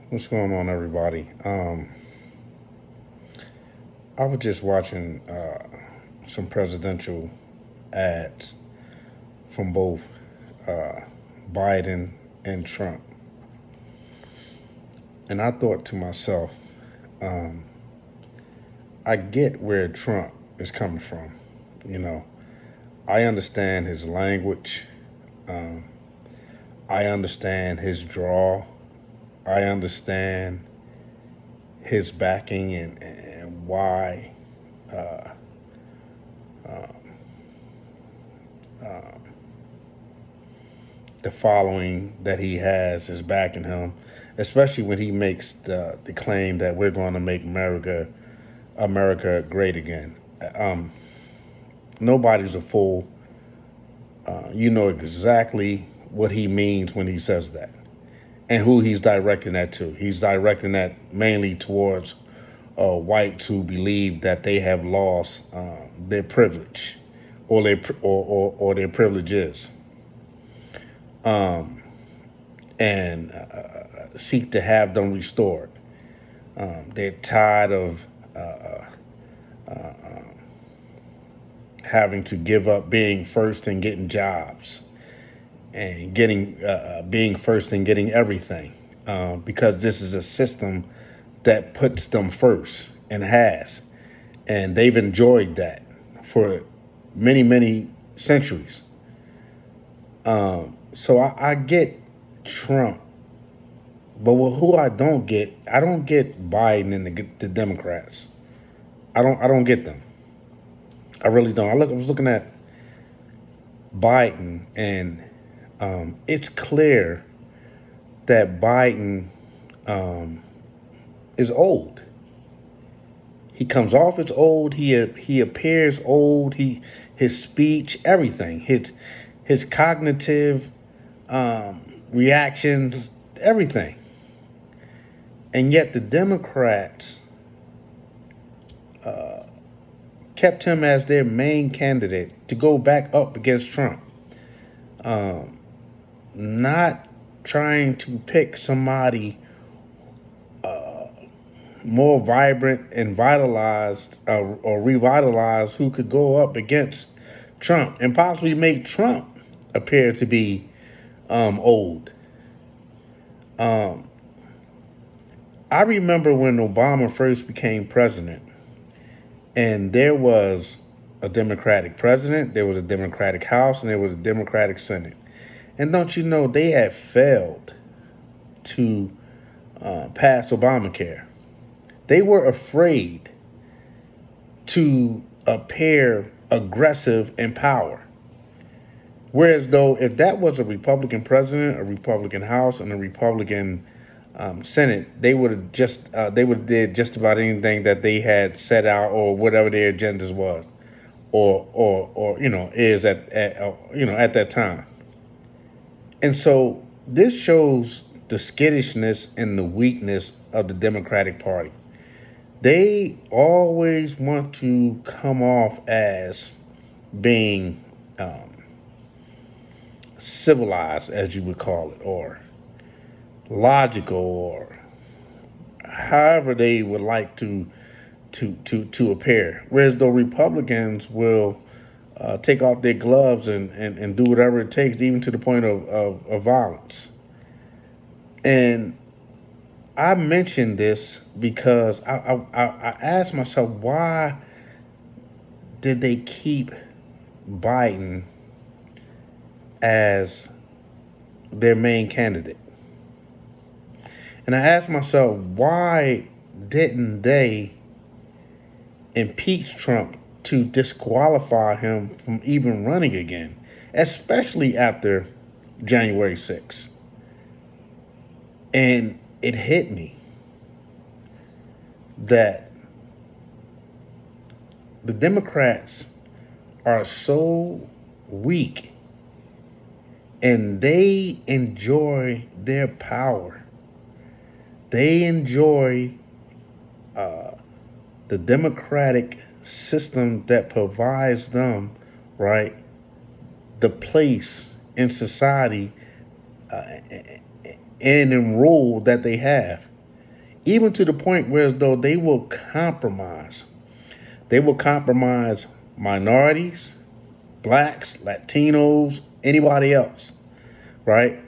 What's going on, everybody? I was just watching some presidential ads from both uh, Biden and Trump, and I thought to myself, I get where Trump is coming from. You know, I understand his language, I understand his draw, I understand his backing and why the following that he has is backing him, especially when he makes the claim that we're going to make America great again. Um, Nobody's a fool. You know exactly what he means when he says that and who he's directing that to. He's directing that mainly towards whites who believe that they have lost their privilege or their privileges and seek to have them restored. They're tired of having to give up being first and getting jobs and getting being first and getting everything because this is a system that puts them first and has, and they've enjoyed that for many centuries. So I get Trump, but who I don't get Biden and the Democrats. I don't get them. I really don't. I was looking at Biden, and it's clear that Biden is old. He comes off as old. He appears old. His speech, everything, his cognitive reactions, everything. And yet the Democrats kept him as their main candidate to go back up against Trump, not trying to pick somebody more vibrant and vitalized or revitalized who could go up against Trump and possibly make Trump appear to be old. I remember when Obama first became president, and there was a Democratic president, there was a Democratic House, and there was a Democratic Senate. And don't you know they had failed to pass Obamacare? They were afraid to appear aggressive in power. Whereas though if that was a Republican president, a Republican House, and a Republican Senate, they would have did just about anything that they had set out or whatever their agendas was, or is at that time. And so this shows the skittishness and the weakness of the Democratic Party. They always want to come off as being civilized, as you would call it, or logical, or however they would like to appear. Whereas the Republicans will take off their gloves and do whatever it takes, even to the point of violence. And I mentioned this because I asked myself, why did they keep Biden as their main candidate? And I asked myself, why didn't they impeach Trump to disqualify him from even running again, especially after January 6th? And it hit me that the Democrats are so weak and they enjoy their power. They enjoy the democratic system that provides them, right, the place in society and in role that they have. even to the point where as though they will compromise. They will compromise minorities, blacks, Latinos, anybody else, right?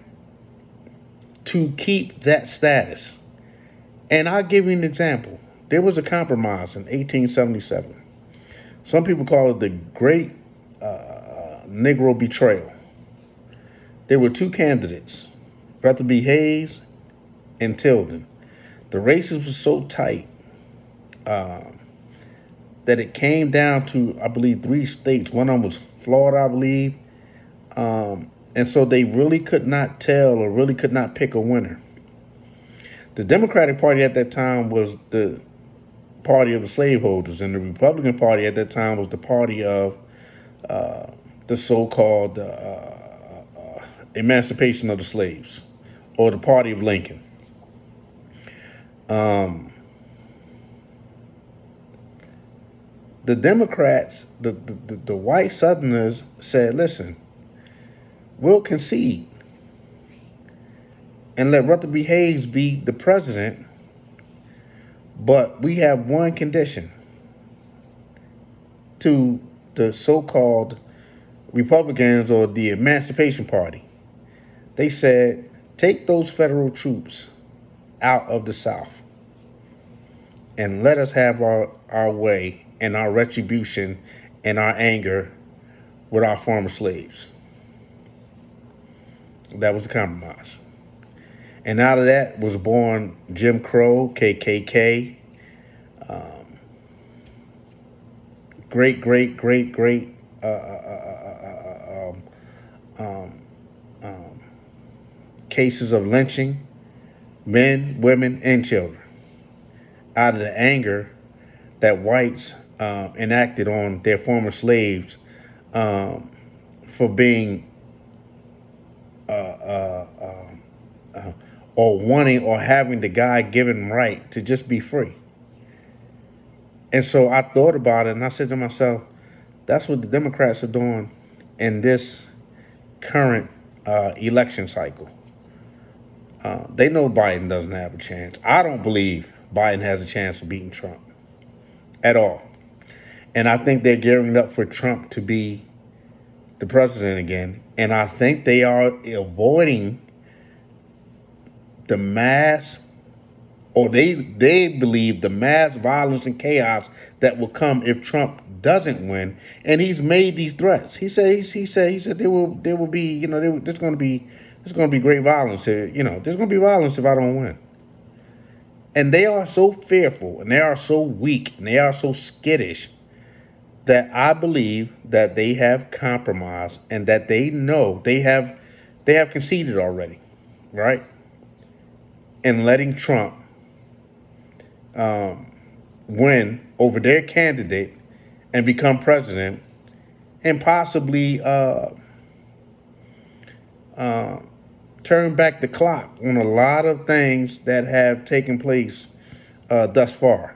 To keep that status. And I'll give you an example. There was a compromise in 1877. Some people call it the Great Negro Betrayal. There were two candidates, Rutherford Hayes and Tilden. The races were so tight that it came down to, I believe, 3 states. One of them was Florida, I believe. And so they really could not tell or really could not pick a winner. The Democratic Party at that time was the party of the slaveholders, and the Republican Party at that time was the party of the so-called emancipation of the slaves, or the party of Lincoln. The Democrats, the white Southerners said, listen, we'll concede and let Rutherford B. Hayes be the president, but we have one condition. To the so-called Republicans or the Emancipation Party, they said, take those federal troops out of the South and let us have our way and our retribution and our anger with our former slaves. That was the compromise. And out of that was born Jim Crow, KKK, great cases of lynching, men, women, and children, out of the anger that whites enacted on their former slaves for being or wanting or having the God-given right to just be free. And so I thought about it and I said to myself, that's what the Democrats are doing in this current election cycle. They know Biden doesn't have a chance. I don't believe Biden has a chance of beating Trump at all. And I think they're gearing up for Trump to be the president again. And I think they are avoiding the mass, or they believe the mass violence and chaos that will come if Trump doesn't win. And he's made these threats. He said there will be, there's going to be great violence here. There's going to be violence if I don't win. And they are so fearful, and they are so weak, and they are so skittish that I believe that they have compromised and that they know they have conceded already, right? And letting Trump win over their candidate and become president, and possibly turn back the clock on a lot of things that have taken place thus far.